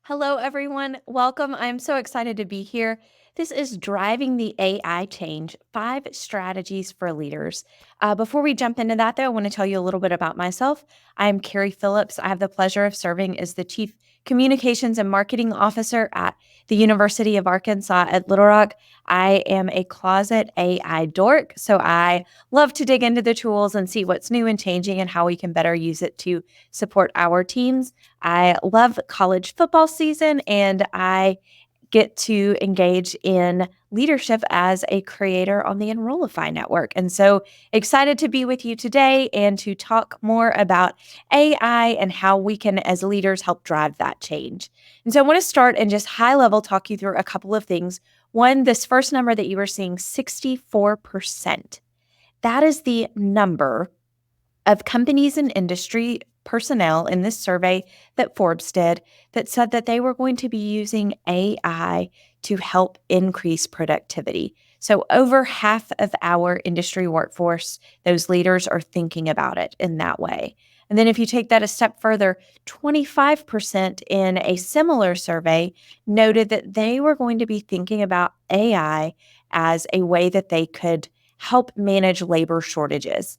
Hello, everyone. Welcome. I'm so excited to be here. This is Driving the AI Change 5 Strategies for Leaders. Before we jump into that, though, I want to tell you a little bit about myself. I'm Carrie Phillips. I have the pleasure of serving as the Chief Communications and Marketing Officer at the University of Arkansas at Little Rock. I am a closet AI dork, so I love to dig into the tools and see what's new and changing and how we can better use it to support our teams. I love college football season and I get to engage in leadership as a creator on the Enrollify network. And so excited to be with you today and to talk more about AI and how we can, as leaders, help drive that change. And so I want to start and just high level talk you through a couple of things. One, this first number that you were seeing, 64%. That is the number of companies and industry personnel in this survey that Forbes did that said that they were going to be using AI to help increase productivity. So over half of our industry workforce, those leaders are thinking about it in that way. And then if you take that a step further, 25% in a similar survey noted that they were going to be thinking about AI as a way that they could help manage labor shortages.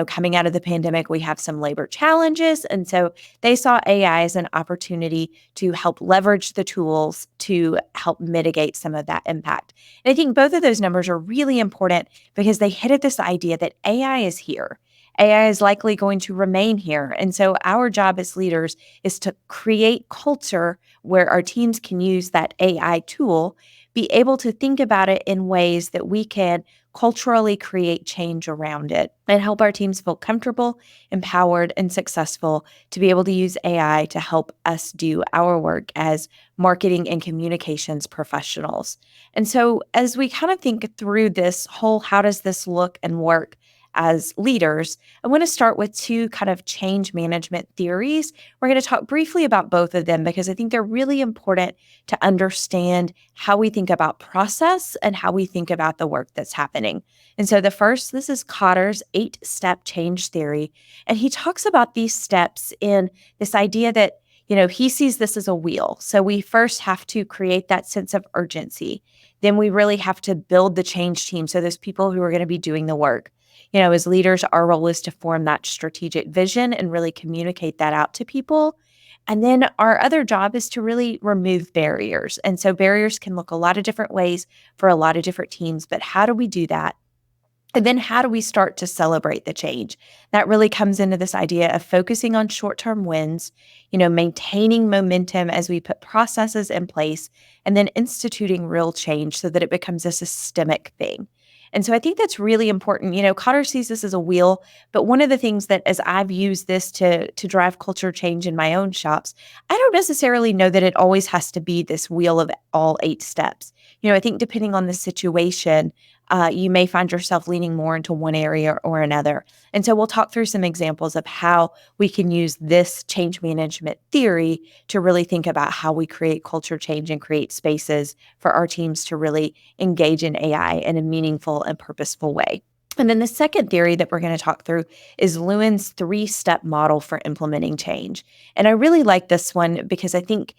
Coming out of the pandemic, we have some labor challenges. And so they saw AI as an opportunity to help leverage the tools to help mitigate some of that impact. And I think both of those numbers are really important because they hit at this idea that AI is here. AI is likely going to remain here. And so our job as leaders is to create culture where our teams can use that AI tool, be able to think about it in ways that we can culturally create change around it and help our teams feel comfortable, empowered, and successful to be able to use AI to help us do our work as marketing and communications professionals. And so, as we kind of think through this whole how does this look and work as leaders, I want to start with two kind of change management theories. We're going to talk briefly about both of them because I think they're really important to understand how we think about process and how we think about the work that's happening. And so the first, this is Kotter's 8-step change theory. And he talks about these steps in this idea that, he sees this as a wheel. So we first have to create that sense of urgency. Then we really have to build the change team. So those people who are going to be doing the work. As leaders, our role is to form that strategic vision and really communicate that out to people. And then our other job is to really remove barriers. And so barriers can look a lot of different ways for a lot of different teams, but how do we do that? And then how do we start to celebrate the change? That really comes into this idea of focusing on short-term wins, maintaining momentum as we put processes in place, and then instituting real change so that it becomes a systemic thing. And so I think that's really important. Cotter sees this as a wheel, but one of the things that as I've used this to drive culture change in my own shops, I don't necessarily know that it always has to be this wheel of all 8 steps. I think depending on the situation, you may find yourself leaning more into one area or another. And so we'll talk through some examples of how we can use this change management theory to really think about how we create culture change and create spaces for our teams to really engage in AI in a meaningful and purposeful way. And then the second theory that we're going to talk through is Lewin's 3-step model for implementing change. And I really like this one because I think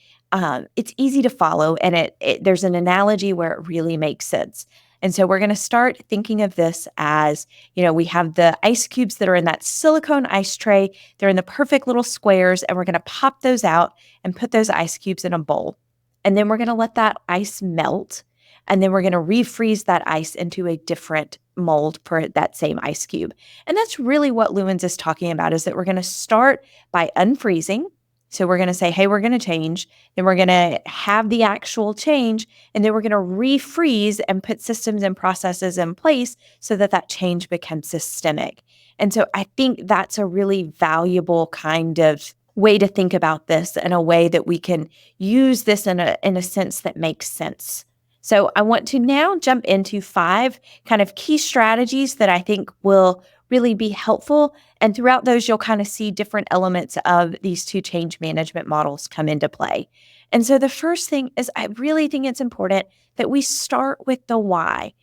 it's easy to follow and there's an analogy where it really makes sense. And so we're going to start thinking of this as, we have the ice cubes that are in that silicone ice tray. They're in the perfect little squares, and we're going to pop those out and put those ice cubes in a bowl. And then we're going to let that ice melt. And then we're going to refreeze that ice into a different mold for that same ice cube. And that's really what Lewin's is talking about, is that we're going to start by unfreezing. So we're going to say, hey, we're going to change. Then we're going to have the actual change. And then we're going to refreeze and put systems and processes in place so that that change becomes systemic. And so I think that's a really valuable kind of way to think about this, in a way that we can use this in a sense that makes sense. So I want to now jump into 5 kind of key strategies that I think will really be helpful. And throughout those, you'll kind of see different elements of these 2 change management models come into play. And so the first thing is, I really think it's important that we start with the why.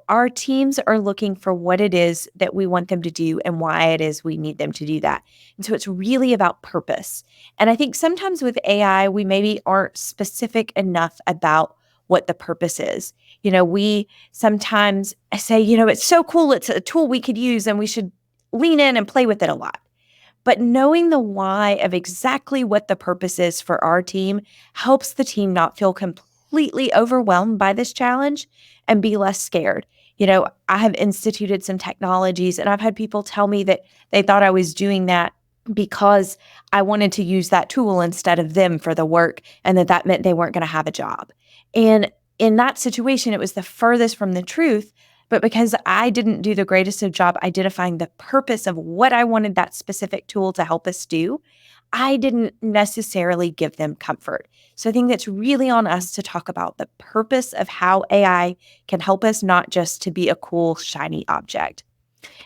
our teams are looking for what it is that we want them to do and why it is we need them to do that. And so it's really about purpose. And I think sometimes with AI, we maybe aren't specific enough about what the purpose is. We sometimes say, it's so cool, it's a tool we could use and we should lean in and play with it a lot. But knowing the why of exactly what the purpose is for our team helps the team not feel completely overwhelmed by this challenge and be less scared. I have instituted some technologies and I've had people tell me that they thought I was doing that because I wanted to use that tool instead of them for the work and that meant they weren't going to have a job. And in that situation, it was the furthest from the truth. But because I didn't do the greatest of job identifying the purpose of what I wanted that specific tool to help us do, I didn't necessarily give them comfort. So I think that's really on us to talk about the purpose of how AI can help us, not just to be a cool, shiny object.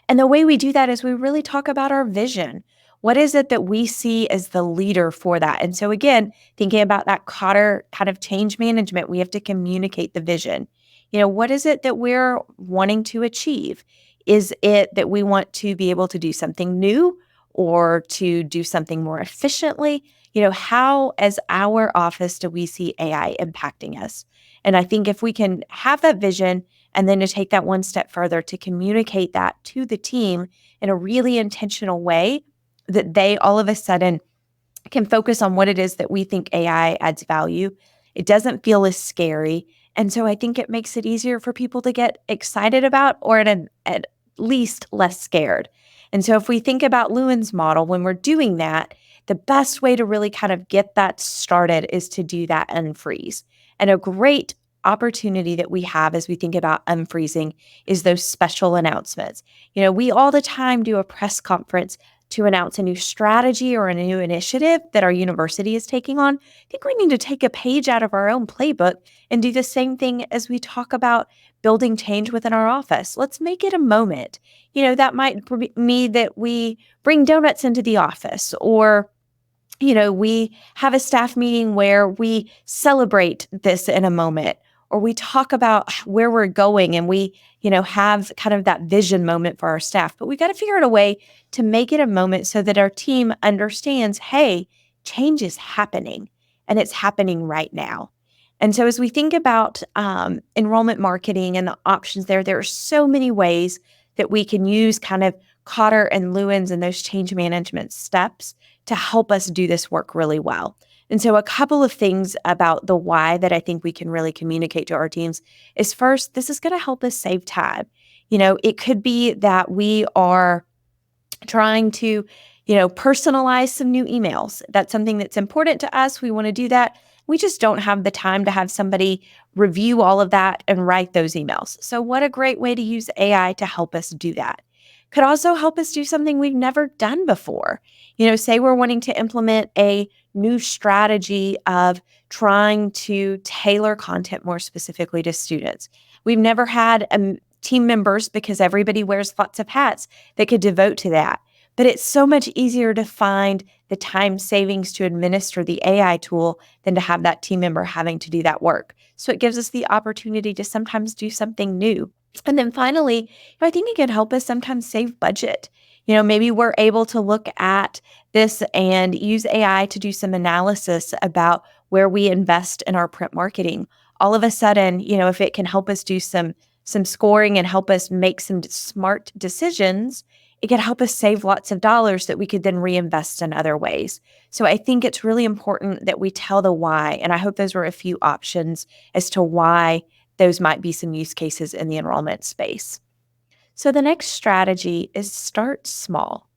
And the way we do that is we really talk about our vision. What is it that we see as the leader for that? And so, again, thinking about that Cotter kind of change management, we have to communicate the vision. What is it that we're wanting to achieve? Is it that we want to be able to do something new or to do something more efficiently? How, as our office, do we see AI impacting us? And I think if we can have that vision and then to take that one step further to communicate that to the team in a really intentional way, that they all of a sudden can focus on what it is that we think AI adds value. It doesn't feel as scary. And so I think it makes it easier for people to get excited about or at least less scared. And so if we think about Lewin's model, when we're doing that, the best way to really kind of get that started is to do that unfreeze. And a great opportunity that we have as we think about unfreezing is those special announcements. We all the time do a press conference to announce a new strategy or a new initiative that our university is taking on. I think we need to take a page out of our own playbook and do the same thing as we talk about building change within our office. Let's make it a moment. That might mean that we bring donuts into the office, or we have a staff meeting where we celebrate this in a moment, or we talk about where we're going and we, have kind of that vision moment for our staff. But we got to figure out a way to make it a moment so that our team understands, hey, change is happening and it's happening right now. And so as we think about enrollment marketing and the options there are so many ways that we can use kind of Cotter and Lewin's and those change management steps to help us do this work really well. And so a couple of things about the why that I think we can really communicate to our teams is, first, this is going to help us save time. It could be that we are trying to, personalize some new emails. That's something that's important to us. We want to do that. We just don't have the time to have somebody review all of that and write those emails. So what a great way to use AI to help us do that. Could also help us do something we've never done before. Say we're wanting to implement a new strategy of trying to tailor content more specifically to students. We've never had team members, because everybody wears lots of hats, that could devote to that. But it's so much easier to find the time savings to administer the AI tool than to have that team member having to do that work. So it gives us the opportunity to sometimes do something new. And then finally, I think it can help us sometimes save budget. Maybe we're able to look at this and use AI to do some analysis about where we invest in our print marketing. All of a sudden, if it can help us do some scoring and help us make some smart decisions, it could help us save lots of dollars that we could then reinvest in other ways. So I think it's really important that we tell the why. And I hope those were a few options as to why those might be some use cases in the enrollment space. So the next strategy is start small.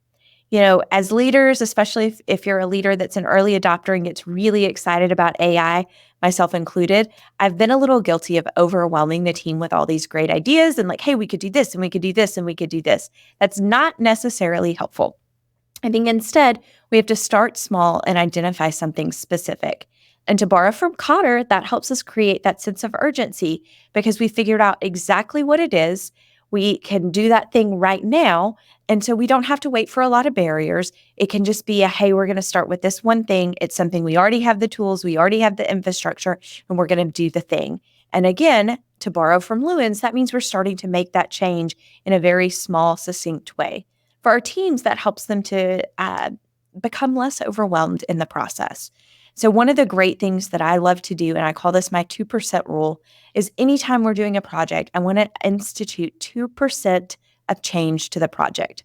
As leaders, especially if you're a leader that's an early adopter and gets really excited about AI, myself included, I've been a little guilty of overwhelming the team with all these great ideas and like, hey, we could do this and we could do this and we could do this. That's not necessarily helpful. I think instead, we have to start small and identify something specific. And to borrow from Cotter, that helps us create that sense of urgency because we figured out exactly what it is. We can do that thing right now. And so we don't have to wait for a lot of barriers. It can just be hey, we're going to start with this one thing. It's something we already have the tools, we already have the infrastructure, and we're going to do the thing. And again, to borrow from Lewin's, that means we're starting to make that change in a very small, succinct way. For our teams, that helps them to become less overwhelmed in the process. So, one of the great things that I love to do, and I call this my 2% rule, is anytime we're doing a project, I want to institute 2% of change to the project.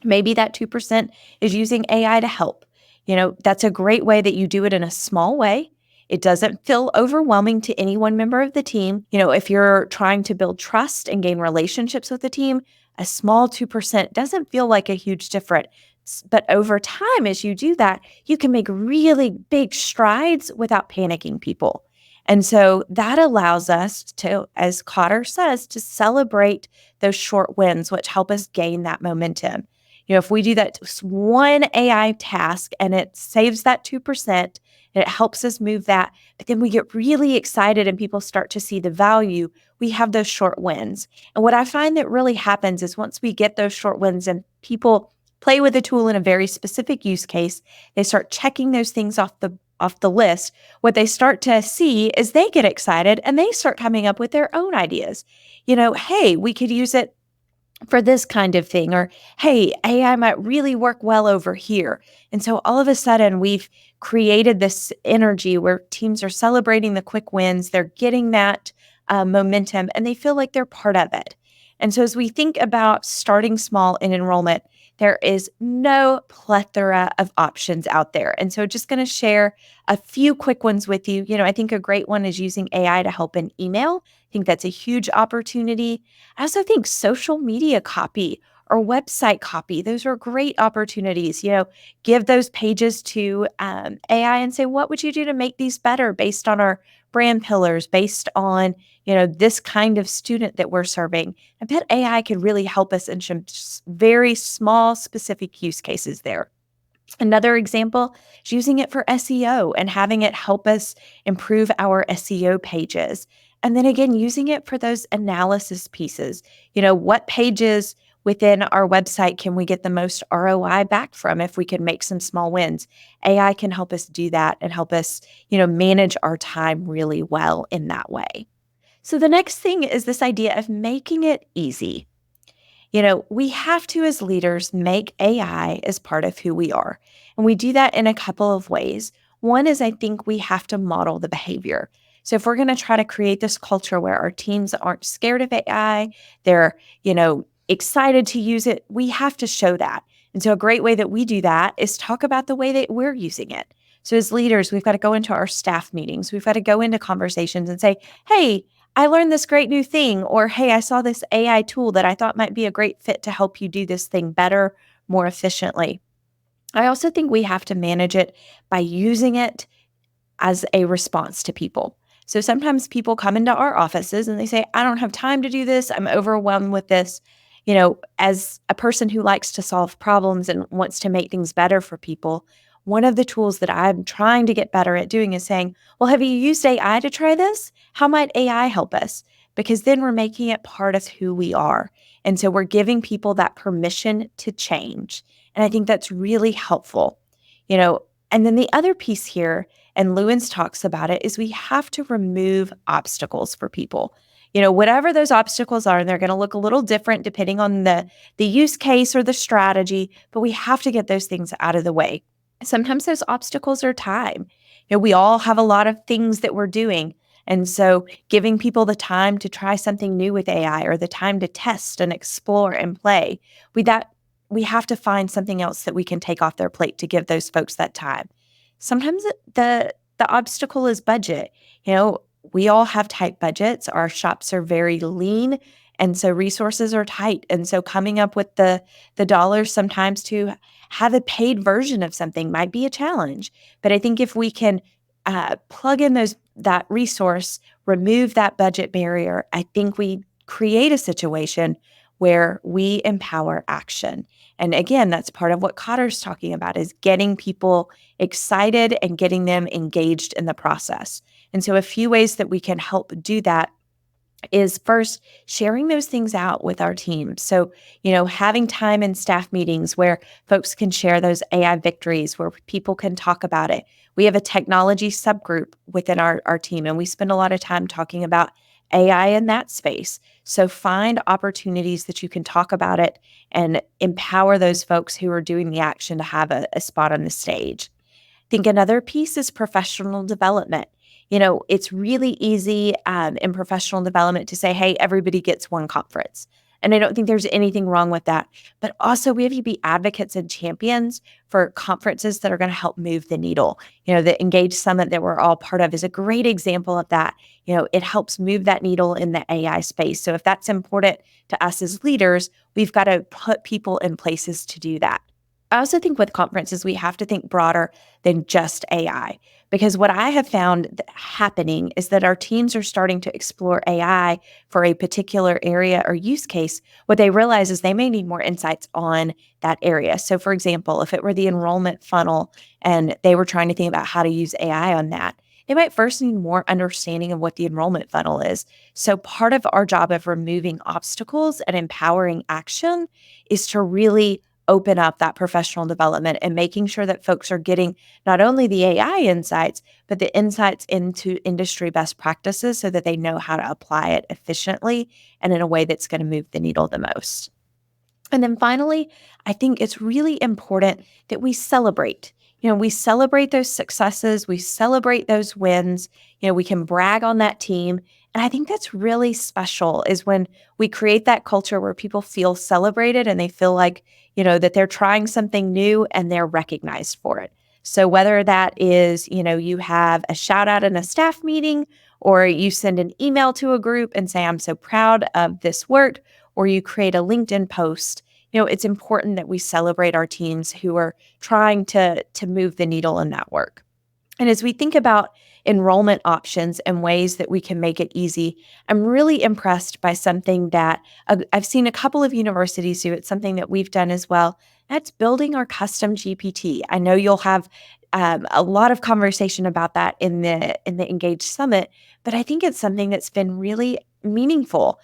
Maybe that 2% is using AI to help. That's a great way that you do it in a small way. It doesn't feel overwhelming to any one member of the team. If you're trying to build trust and gain relationships with the team, a small 2% doesn't feel like a huge difference. But over time, as you do that, you can make really big strides without panicking people. And so that allows us to, as Cotter says, to celebrate those short wins, which help us gain that momentum. If we do that one AI task and it saves that 2% and it helps us move that, but then we get really excited and people start to see the value, we have those short wins. And what I find that really happens is once we get those short wins and people play with the tool in a very specific use case, they start checking those things off the list. What they start to see is they get excited and they start coming up with their own ideas. Hey, we could use it for this kind of thing, or hey, AI might really work well over here. And so all of a sudden, we've created this energy where teams are celebrating the quick wins, they're getting that momentum, and they feel like they're part of it. And so as we think about starting small in enrollment, there is no plethora of options out there. And so just going to share a few quick ones with you. I think a great one is using AI to help in email. I think that's a huge opportunity. I also think social media copy or website copy, those are great opportunities. Give those pages to AI and say, what would you do to make these better based on our brand pillars, based on, this kind of student that we're serving? I bet AI could really help us in some very small, specific use cases there. Another example is using it for SEO and having it help us improve our SEO pages. And then again, using it for those analysis pieces. What pages within our website can we get the most ROI back from if we can make some small wins? AI can help us do that and help us, manage our time really well in that way. So the next thing is this idea of making it easy. We have to, as leaders, make AI as part of who we are. And we do that in a couple of ways. One is I think we have to model the behavior. So if we're going to try to create this culture where our teams aren't scared of AI, they're, excited to use it, we have to show that. And so a great way that we do that is talk about the way that we're using it. So as leaders, we've got to go into our staff meetings. We've got to go into conversations and say, hey, I learned this great new thing, or hey, I saw this AI tool that I thought might be a great fit to help you do this thing better, more efficiently. I also think we have to manage it by using it as a response to people. So sometimes people come into our offices and they say, I don't have time to do this. I'm overwhelmed with this. As a person who likes to solve problems and wants to make things better for people, one of the tools that I'm trying to get better at doing is saying, well, have you used AI to try this? How might AI help us? Because then we're making it part of who we are. And so we're giving people that permission to change. And I think that's really helpful. And then the other piece here, and Lewins talks about it, is we have to remove obstacles for people. Whatever those obstacles are, and they're going to look a little different depending on the use case or the strategy, but we have to get those things out of the way. Sometimes those obstacles are time. We all have a lot of things that we're doing. And so giving people the time to try something new with AI or the time to test and explore and play, we have to find something else that we can take off their plate to give those folks that time. Sometimes the obstacle is budget. We all have tight budgets. Our shops are very lean, and so resources are tight. And so coming up with the dollars sometimes to have a paid version of something might be a challenge. But I think if we can plug in that resource, remove that budget barrier, I think we create a situation where we empower action. And again, that's part of what Cotter's talking about, is getting people excited and getting them engaged in the process. And so a few ways that we can help do that is first sharing those things out with our team. So, having time in staff meetings where folks can share those AI victories, where people can talk about it. We have a technology subgroup within our team, and we spend a lot of time talking about AI in that space. So, find opportunities that you can talk about it and empower those folks who are doing the action to have a spot on the stage. Think another piece is professional development. It's really easy in professional development to say, hey, everybody gets one conference. And I don't think there's anything wrong with that. But also, we have to be advocates and champions for conferences that are going to help move the needle. The Engage Summit that we're all part of is a great example of that. It helps move that needle in the AI space. So, if that's important to us as leaders, we've got to put people in places to do that. I also think with conferences, we have to think broader than just AI. Because what I have found happening is that our teams are starting to explore AI for a particular area or use case. What they realize is they may need more insights on that area. So, for example, if it were the enrollment funnel and they were trying to think about how to use AI on that, they might first need more understanding of what the enrollment funnel is. So, part of our job of removing obstacles and empowering action is to really open up that professional development and making sure that folks are getting not only the AI insights, but the insights into industry best practices so that they know how to apply it efficiently and in a way that's going to move the needle the most. And then finally, I think it's really important that we celebrate. We celebrate those successes, we celebrate those wins. We can brag on that team. And I think that's really special is when we create that culture where people feel celebrated and they feel like, that they're trying something new and they're recognized for it. So whether that is, you have a shout out in a staff meeting or you send an email to a group and say, I'm so proud of this work, or you create a LinkedIn post, it's important that we celebrate our teams who are trying to move the needle in that work. And as we think about enrollment options and ways that we can make it easy, I'm really impressed by something that I've seen a couple of universities do. It's something that we've done as well. That's building our custom GPT. I know you'll have a lot of conversation about that in the Engage Summit, but I think it's something that's been really meaningful.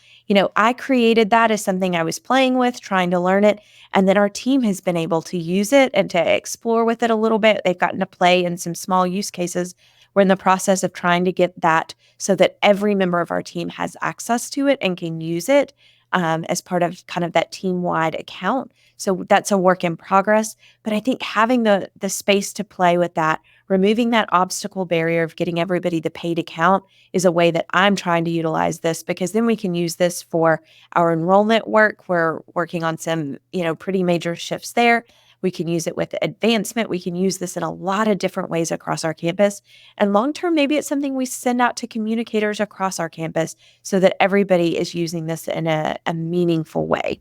I created that as something I was playing with, trying to learn it. And then our team has been able to use it and to explore with it a little bit. They've gotten to play in some small use cases. We're in the process of trying to get that so that every member of our team has access to it and can use it as part of kind of that team-wide account. So that's a work in progress. But I think having the space to play with that, removing that obstacle barrier of getting everybody the paid account is a way that I'm trying to utilize this, because then we can use this for our enrollment work. We're working on some, pretty major shifts there. We can use it with advancement. We can use this in a lot of different ways across our campus. And long term, maybe it's something we send out to communicators across our campus so that everybody is using this in a meaningful way.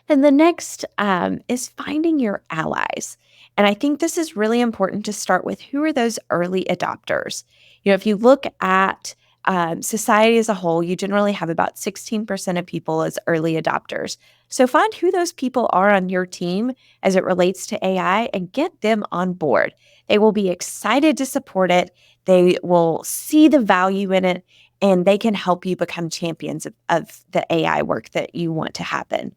And the next is finding your allies. And I think this is really important to start with who are those early adopters. If you look at society as a whole, you generally have about 16% of people as early adopters. So find who those people are on your team as it relates to AI and get them on board. They will be excited to support it. They will see the value in it, and they can help you become champions of the AI work that you want to happen.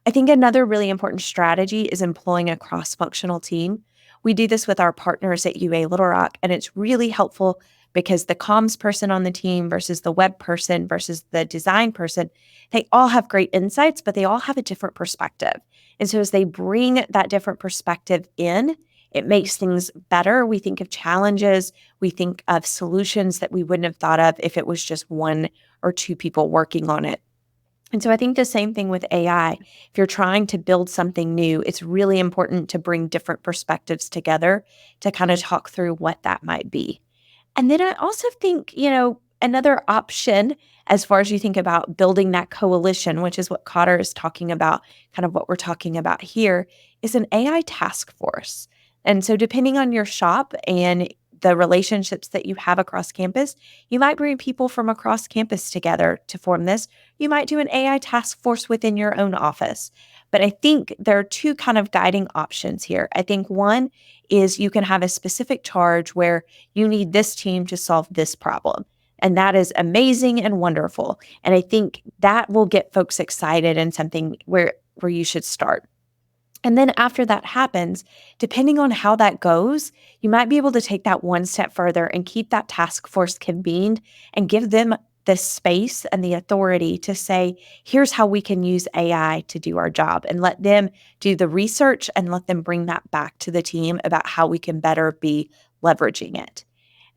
I think another really important strategy is employing a cross-functional team. We do this with our partners at UA Little Rock, and it's really helpful because the comms person on the team versus the web person versus the design person, they all have great insights, but they all have a different perspective. And so as they bring that different perspective in, it makes things better. We think of challenges, we think of solutions that we wouldn't have thought of if it was just one or two people working on it. And so I think the same thing with AI. If you're trying to build something new, it's really important to bring different perspectives together to kind of talk through what that might be. And then I also think, another option as far as you think about building that coalition, which is what Cotter is talking about, kind of what we're talking about here, is an AI task force. And so depending on your shop and the relationships that you have across campus, you might bring people from across campus together to form this. You might do an AI task force within your own office. But I think there are two kind of guiding options here. I think one is you can have a specific charge where you need this team to solve this problem. And that is amazing and wonderful. And I think that will get folks excited and something where you should start. And then after that happens, depending on how that goes, you might be able to take that one step further and keep that task force convened and give them the space and the authority to say, here's how we can use AI to do our job, and let them do the research and let them bring that back to the team about how we can better be leveraging it.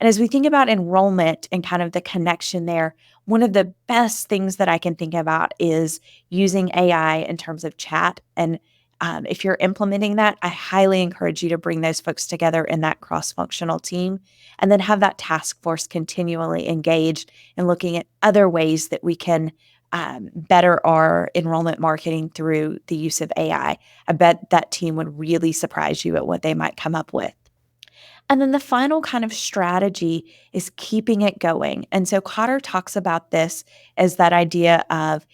And as we think about enrollment and kind of the connection there, one of the best things that I can think about is using AI in terms of chat. And if you're implementing that, I highly encourage you to bring those folks together in that cross functional team and then have that task force continually engaged in looking at other ways that we can better our enrollment marketing through the use of AI. I bet that team would really surprise you at what they might come up with. And then the final kind of strategy is keeping it going. And so Cotter talks about this as that idea of,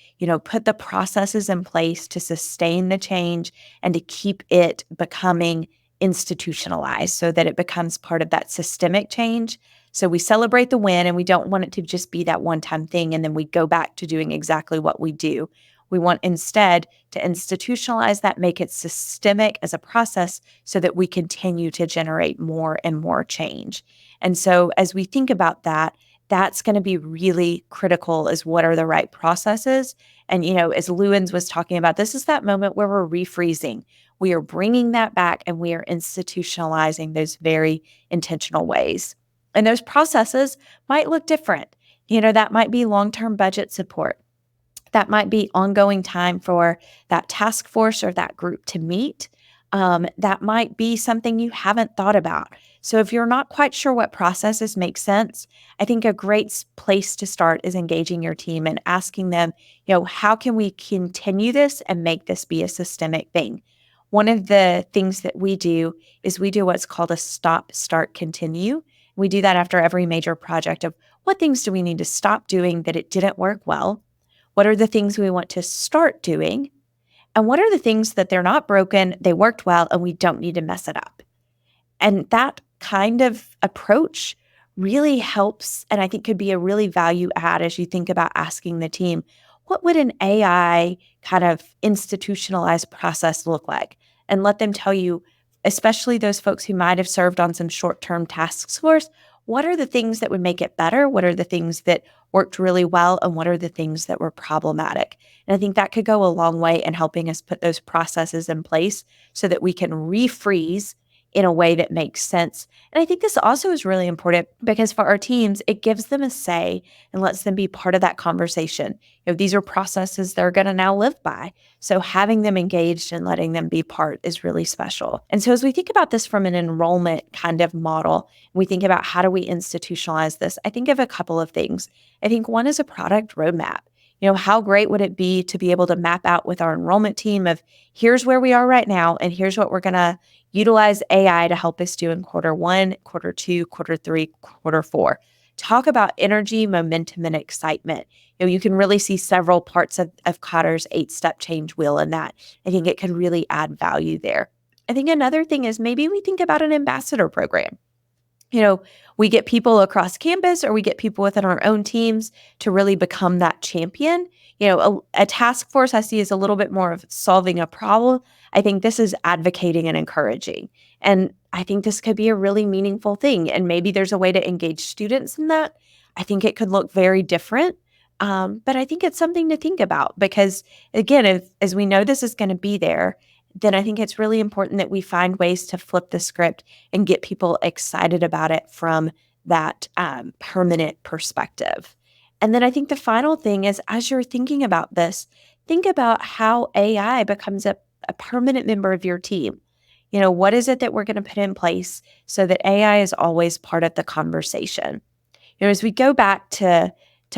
put the processes in place to sustain the change and to keep it becoming institutionalized so that it becomes part of that systemic change. So we celebrate the win and we don't want it to just be that one time thing and then we go back to doing exactly what we do. We want instead to institutionalize that, make it systemic as a process so that we continue to generate more and more change. And so as we think about that, that's going to be really critical as what are the right processes. And, as Lewins was talking about, this is that moment where we're refreezing. We are bringing that back and we are institutionalizing those very intentional ways. And those processes might look different. That might be long-term budget support. That might be ongoing time for that task force or that group to meet. That might be something you haven't thought about. So if you're not quite sure what processes make sense, I think a great place to start is engaging your team and asking them, how can we continue this and make this be a systemic thing? One of the things that we do is we do what's called a stop, start, continue. We do that after every major project of what things do we need to stop doing that it didn't work well? What are the things we want to start doing? And what are the things that they're not broken, they worked well, and we don't need to mess it up? And that kind of approach really helps, and I think could be a really value add as you think about asking the team, what would an AI kind of institutionalized process look like? And let them tell you, especially those folks who might have served on some short-term task force, what are the things that would make it better? What are the things that worked really well? And what are the things that were problematic? And I think that could go a long way in helping us put those processes in place so that we can refreeze in a way that makes sense. And I think this also is really important because for our teams, it gives them a say and lets them be part of that conversation. These are processes they're going to now live by. So having them engaged and letting them be part is really special. And so as we think about this from an enrollment kind of model, we think about how do we institutionalize this, I think of a couple of things. I think one is a product roadmap. How great would it be to be able to map out with our enrollment team of here's where we are right now, and here's what we're going to utilize AI to help us do in quarter one, quarter two, quarter three, quarter four. Talk about energy, momentum, and excitement. You can really see several parts of Cotter's 8-step change wheel in that. I think it can really add value there. I think another thing is maybe we think about an ambassador program. We get people across campus or we get people within our own teams to really become that champion. A task force I see is a little bit more of solving a problem. I think this is advocating and encouraging. And I think this could be a really meaningful thing. And maybe there's a way to engage students in that. I think it could look very different. But I think it's something to think about because, again, as we know this is going to be there, then I think it's really important that we find ways to flip the script and get people excited about it from that permanent perspective. And then I think the final thing is, as you're thinking about this, think about how AI becomes a permanent member of your team. What is it that we're going to put in place so that AI is always part of the conversation? As we go back to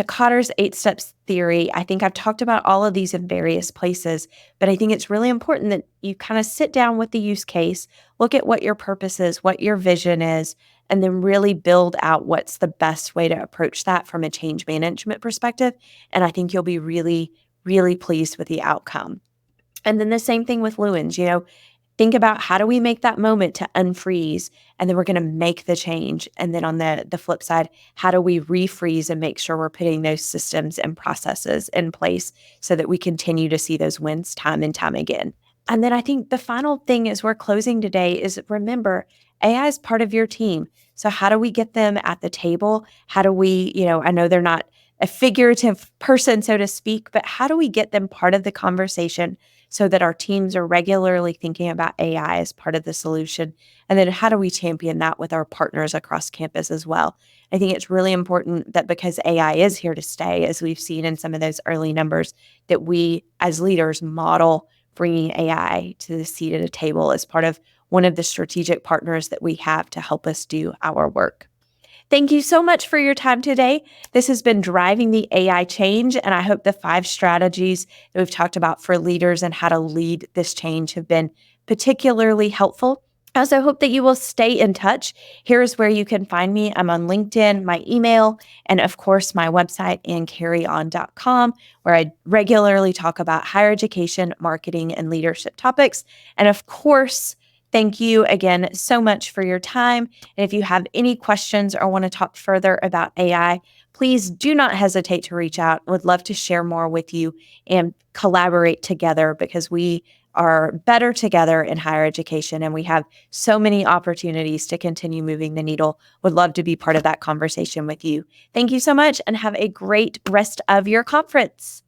Cotter's 8 steps theory, I think I've talked about all of these in various places, but I think it's really important that you kind of sit down with the use case, look at what your purpose is, what your vision is, and then really build out what's the best way to approach that from a change management perspective. And I think you'll be really, really pleased with the outcome. And then the same thing with Lewins, think about how do we make that moment to unfreeze, and then we're going to make the change. And then on the flip side, how do we refreeze and make sure we're putting those systems and processes in place so that we continue to see those wins time and time again. And then I think the final thing as we're closing today is remember, AI is part of your team. So how do we get them at the table? How do we, I know they're not a figurative person, so to speak, but how do we get them part of the conversation so that our teams are regularly thinking about AI as part of the solution? And then how do we champion that with our partners across campus as well? I think it's really important that because AI is here to stay, as we've seen in some of those early numbers, that we as leaders model bringing AI to the seat at a table as part of one of the strategic partners that we have to help us do our work. Thank you so much for your time today. This has been Driving the AI Change, and I hope the 5 strategies that we've talked about for leaders and how to lead this change have been particularly helpful. I also hope that you will stay in touch. Here's where you can find me. I'm on LinkedIn, my email, and of course, my website, carrieon.com, where I regularly talk about higher education, marketing, and leadership topics. And of course, thank you again so much for your time. And if you have any questions or want to talk further about AI, please do not hesitate to reach out. Would love to share more with you and collaborate together because we are better together in higher education and we have so many opportunities to continue moving the needle. Would love to be part of that conversation with you. Thank you so much and have a great rest of your conference.